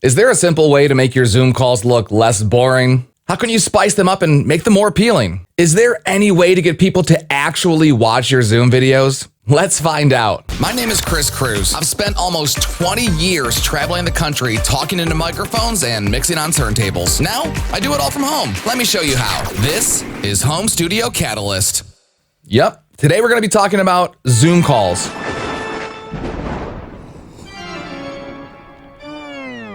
Is there a simple way to make your Zoom calls look less boring? How can you spice them up and make them more appealing? Is there any way to get people to actually watch your Zoom videos? Let's find out. My name is Chris Cruz. I've spent almost 20 years traveling the country, talking into microphones and mixing on turntables. Now, I do it all from home. Let me show you how. This is Home Studio Catalyst. Yep, today we're going to be talking about Zoom calls.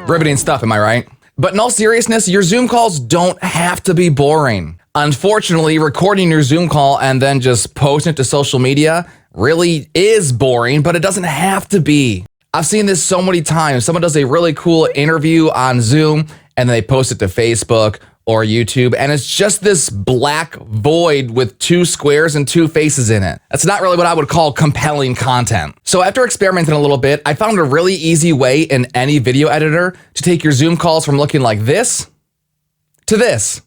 Riveting stuff, am I right? But in all seriousness, your Zoom calls don't have to be boring. Unfortunately, recording your Zoom call and then just posting it to social media really is boring, but it doesn't have to be. I've seen this so many times. Someone does a really cool interview on Zoom and they post it to Facebook or YouTube, and it's just this black void with two squares and two faces in it. That's not really what I would call compelling content. So after experimenting a little bit, I found a really easy way in any video editor to take your Zoom calls from looking like this to this.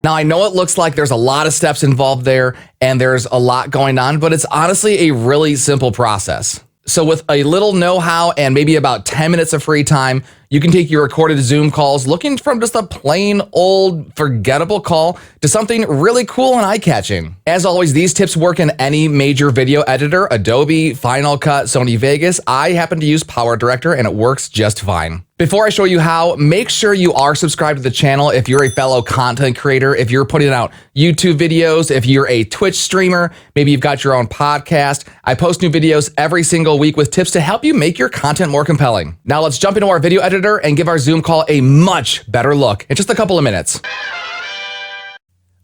Now, I know it looks like there's a lot of steps involved there and there's a lot going on, but it's honestly a really simple process. So with a little know-how and maybe about 10 minutes of free time, you can take your recorded Zoom calls looking from just a plain old forgettable call to something really cool and eye-catching. As always, these tips work in any major video editor, Adobe, Final Cut, Sony Vegas. I happen to use PowerDirector and it works just fine. Before I show you how, make sure you are subscribed to the channel if you're a fellow content creator, if you're putting out YouTube videos, if you're a Twitch streamer, maybe you've got your own podcast. I post new videos every single week with tips to help you make your content more compelling. Now let's jump into our video editor and give our Zoom call a much better look in just a couple of minutes.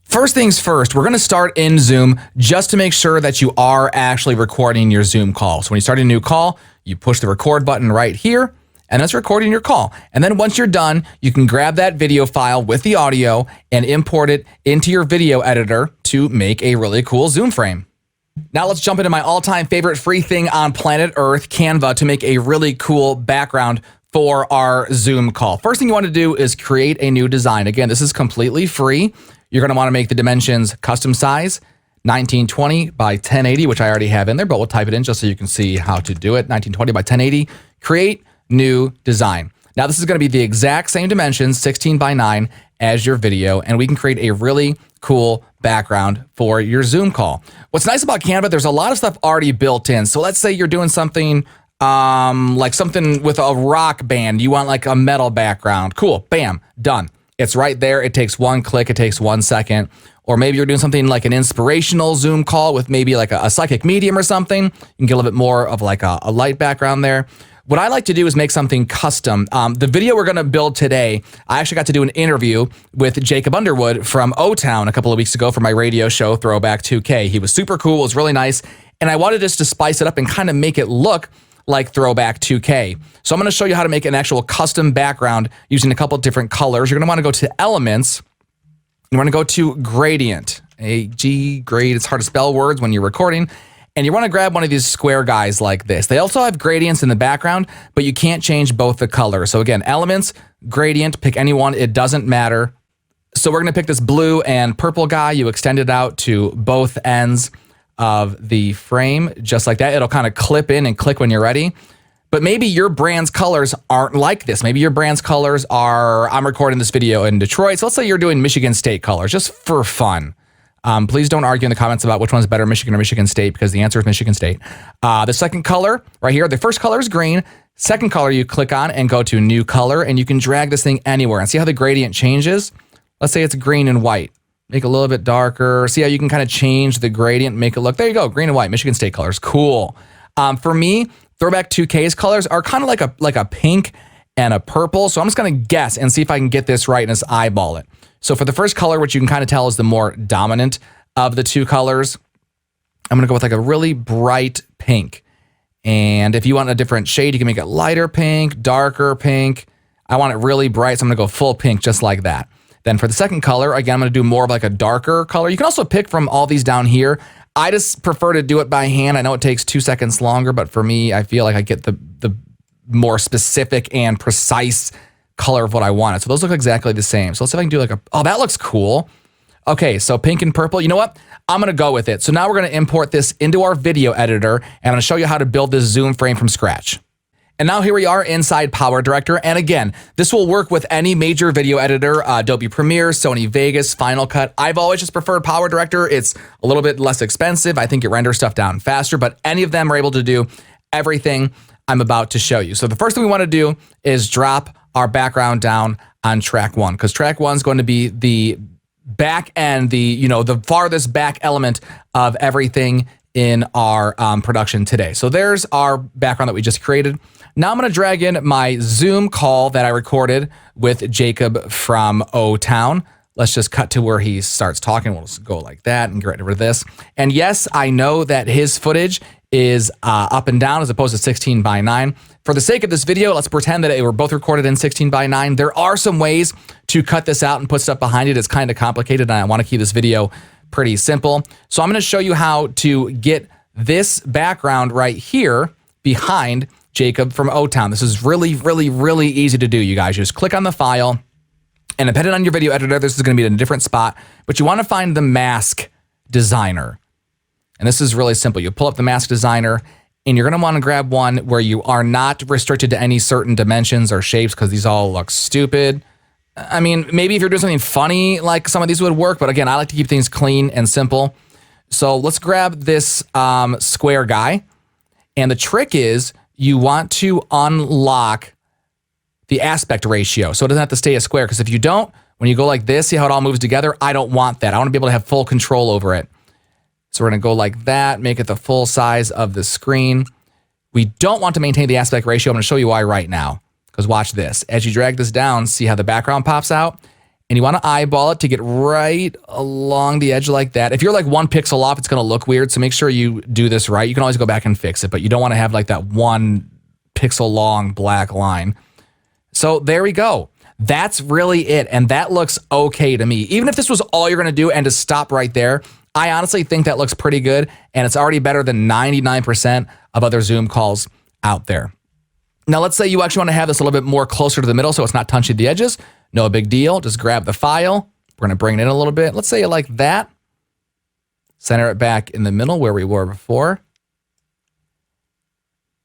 First things first, we're gonna start in Zoom just to make sure that you are actually recording your Zoom call. So when you start a new call, you push the record button right here, and that's recording your call. And then once you're done, you can grab that video file with the audio and import it into your video editor to make a really cool Zoom frame. Now let's jump into my all-time favorite free thing on planet Earth, Canva, to make a really cool background for our Zoom call. First thing you want to do is create a new design. Again, this is completely free. You're going to want to make the dimensions custom size, 1920 by 1080, which I already have in there, but we'll type it in just so you can see how to do it. 1920 by 1080, create new design. Now this is going to be the exact same dimensions, 16 by 9, as your video, and we can create a really cool background for your Zoom call. What's nice about Canva, there's a lot of stuff already built in. So let's say you're doing something like something with a rock band. You want like a metal background. Cool, bam, done. It's right there. It takes one click. It takes 1 second. Or maybe you're doing something like an inspirational Zoom call with maybe like a psychic medium or something. You can get a little bit more of like a light background there. What I like to do is make something custom. The video we're going to build today, I actually got to do an interview with Jacob Underwood from O-Town a couple of weeks ago for my radio show, Throwback 2K. He was super cool. It was really nice. And I wanted just to spice it up and kind of make it look like Throwback 2K. So I'm going to show you how to make an actual custom background using a couple of different colors. You're going to want to go to Elements. You want to go to Gradient. Grade. It's hard to spell words when you're recording. And you want to grab one of these square guys like this. They also have gradients in the background, but you can't change both the colors. So again, Elements, Gradient, pick any one. It doesn't matter. So we're going to pick this blue and purple guy. You extend it out to both ends of the frame, just like that. It'll kind of clip in and click when you're ready. But maybe your brand's colors aren't like this. Maybe your brand's colors are, I'm recording this video in Detroit. So let's say you're doing Michigan State colors just for fun. Please don't argue in the comments about which one's better, Michigan or Michigan State, because the answer is Michigan State. The second color right here, the first color is green. Second color you click on and go to new color, and you can drag this thing anywhere and see how the gradient changes. Let's say it's green and white. Make it a little bit darker. See how you can kind of change the gradient, make it look, there you go, green and white, Michigan State colors, cool. For me, Throwback 2K's colors are kind of like a pink and a purple. So I'm just going to guess and see if I can get this right and just eyeball it. So for the first color, which you can kind of tell is the more dominant of the two colors, I'm going to go with like a really bright pink. And if you want a different shade, you can make it lighter pink, darker pink. I want it really bright, so I'm going to go full pink just like that. Then for the second color, again, I'm going to do more of like a darker color. You can also pick from all these down here. I just prefer to do it by hand. I know it takes 2 seconds longer, but for me, I feel like I get the more specific and precise color of what I wanted. So those look exactly the same. So let's see if I can do like oh, that looks cool. Okay, so pink and purple. You know what? I'm going to go with it. So now we're going to import this into our video editor, and I'm going to show you how to build this Zoom frame from scratch. And now here we are inside PowerDirector. And again, this will work with any major video editor, Adobe Premiere, Sony Vegas, Final Cut. I've always just preferred PowerDirector. It's a little bit less expensive. I think it renders stuff down faster, but any of them are able to do everything I'm about to show you. So the first thing we want to do is drop our background down on track 1, because track 1 is going to be the back end, the farthest back element of everything in our production today. So there's our background that we just created. Now I'm going to drag in my Zoom call that I recorded with Jacob from O-Town. Let's just cut to where he starts talking. We'll just go like that and get rid of this. And yes, I know that his footage is up and down as opposed to 16:9. For the sake of this video, let's pretend that they were both recorded in 16:9. There are some ways to cut this out and put stuff behind it. It's kind of complicated, and I want to keep this video pretty simple. So I'm going to show you how to get this background right here behind Jacob from O-Town. This is really, really, really easy to do, you guys. You just click on the file, and depending on your video editor, this is going to be in a different spot, but you want to find the mask designer. And this is really simple. You pull up the mask designer, and you're going to want to grab one where you are not restricted to any certain dimensions or shapes, because these all look stupid. I mean, maybe if you're doing something funny, like some of these would work, but again, I like to keep things clean and simple. So let's grab this square guy. And the trick is you want to unlock the aspect ratio so it doesn't have to stay a square, because if you don't, when you go like this, see how it all moves together? I don't want that. I want to be able to have full control over it. So we're going to go like that, make it the full size of the screen. We don't want to maintain the aspect ratio. I'm going to show you why right now, because watch this. As you drag this down, see how the background pops out? And you want to eyeball it to get right along the edge like that. If you're like 1 pixel off, it's going to look weird. So make sure you do this right. You can always go back and fix it, but you don't want to have like that 1 pixel long black line. So there we go. That's really it. And that looks okay to me. Even if this was all you're going to do and to stop right there, I honestly think that looks pretty good. And it's already better than 99% of other Zoom calls out there. Now, let's say you actually want to have this a little bit more closer to the middle so it's not touching the edges. No big deal. Just grab the file. We're going to bring it in a little bit. Let's say you like that. Center it back in the middle where we were before.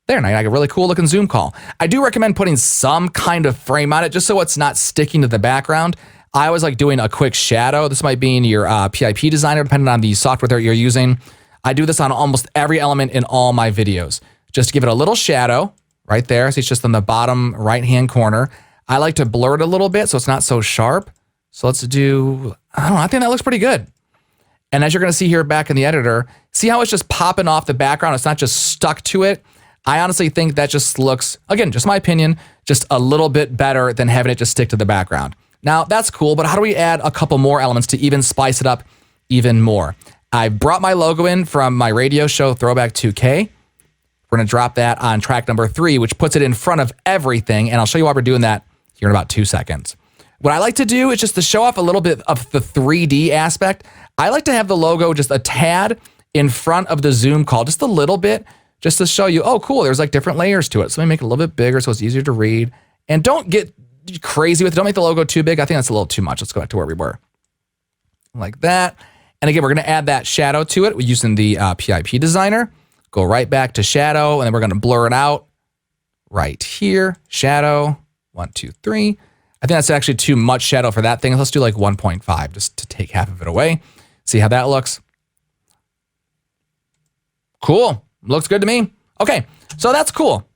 There, now you got a really cool looking Zoom call. I do recommend putting some kind of frame on it just so it's not sticking to the background. I always like doing a quick shadow. This might be in your PIP designer, depending on the software that you're using. I do this on almost every element in all my videos. Just to give it a little shadow right there. See, it's just in the bottom right-hand corner. I like to blur it a little bit so it's not so sharp. So let's do, I don't know, I think that looks pretty good. And as you're going to see here back in the editor, see how it's just popping off the background? It's not just stuck to it. I honestly think that just looks, again, just my opinion, just a little bit better than having it just stick to the background. Now, that's cool, but how do we add a couple more elements to even spice it up even more? I brought my logo in from my radio show, Throwback 2K. We're going to drop that on track number 3, which puts it in front of everything, and I'll show you why we're doing that here in about 2 seconds. What I like to do is just to show off a little bit of the 3D aspect. I like to have the logo just a tad in front of the Zoom call, just a little bit, just to show you, oh, cool, there's like different layers to it. So let me make it a little bit bigger so it's easier to read. And don't get crazy with it. Don't make the logo too big. I think that's a little too much. Let's go back to where we were. Like that. And again, we're going to add that shadow to it. We're using the PIP designer. Go right back to shadow, and then we're going to blur it out right here. Shadow, 1, 2, 3. I think that's actually too much shadow for that thing. Let's do like 1.5 just to take half of it away. See how that looks? Cool. Looks good to me. Okay, so that's cool.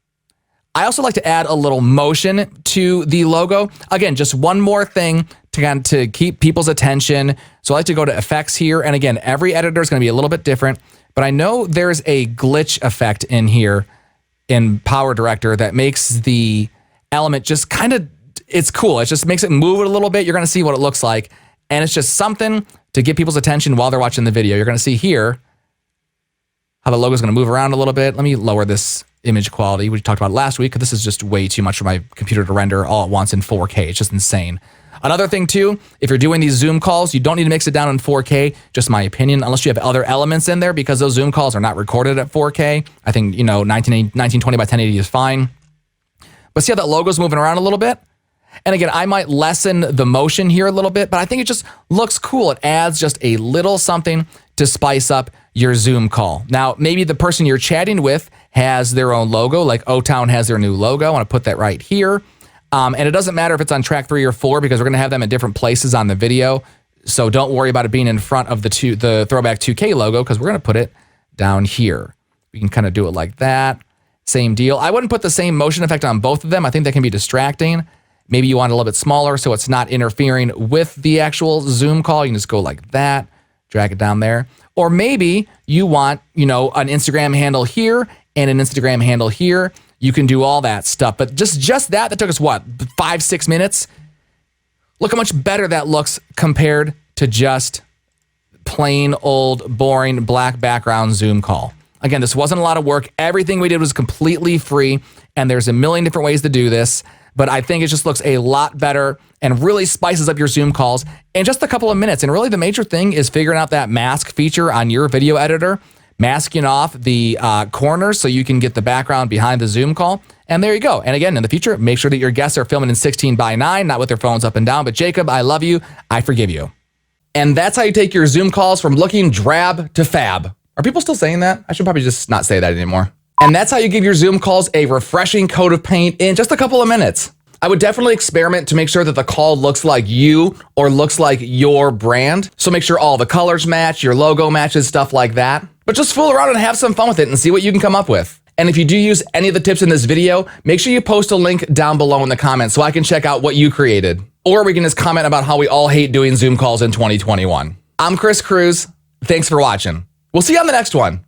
I also like to add a little motion to the logo. Again, just one more thing to keep people's attention. So I like to go to effects here. And again, every editor is going to be a little bit different, but I know there's a glitch effect in here in PowerDirector that makes the element just kind of, it's cool. It just makes it move it a little bit. You're going to see what it looks like. And it's just something to get people's attention while they're watching the video. You're going to see here how the logo is going to move around a little bit. Let me lower this image quality. We talked about it last week, because this is just way too much for my computer to render all at once in 4K. It's just insane. Another thing too, if you're doing these Zoom calls, you don't need to mix it down in 4K, just my opinion, unless you have other elements in there, because those Zoom calls are not recorded at 4K. I think, 1920 by 1080 is fine. But see how that logo's moving around a little bit? And again, I might lessen the motion here a little bit, but I think it just looks cool. It adds just a little something to spice up your Zoom call. Now, maybe the person you're chatting with has their own logo, like O-Town has their new logo. I want to put that right here. And it doesn't matter if it's on track 3 or 4 because we're going to have them in different places on the video. So don't worry about it being in front of the Throwback 2K logo because we're going to put it down here. We can kind of do it like that. Same deal. I wouldn't put the same motion effect on both of them. I think that can be distracting. Maybe you want it a little bit smaller so it's not interfering with the actual Zoom call. You can just go like that, drag it down there. Or maybe you want, an Instagram handle here and an Instagram handle here. You can do all that stuff. But just that took us, 5-6 minutes? Look how much better that looks compared to just plain old, boring, black background Zoom call. Again, this wasn't a lot of work. Everything we did was completely free, and there's a million different ways to do this. But I think it just looks a lot better and really spices up your Zoom calls in just a couple of minutes. And really the major thing is figuring out that mask feature on your video editor, masking off the corners so you can get the background behind the Zoom call. And there you go. And again, in the future, make sure that your guests are filming in 16:9, not with their phones up and down. But Jacob, I love you. I forgive you. And that's how you take your Zoom calls from looking drab to fab. Are people still saying that? I should probably just not say that anymore. And that's how you give your Zoom calls a refreshing coat of paint in just a couple of minutes. I would definitely experiment to make sure that the call looks like you or looks like your brand. So make sure all the colors match, your logo matches, stuff like that. But just fool around and have some fun with it and see what you can come up with. And if you do use any of the tips in this video, make sure you post a link down below in the comments so I can check out what you created. Or we can just comment about how we all hate doing Zoom calls in 2021. I'm Chris Cruz. Thanks for watching. We'll see you on the next one.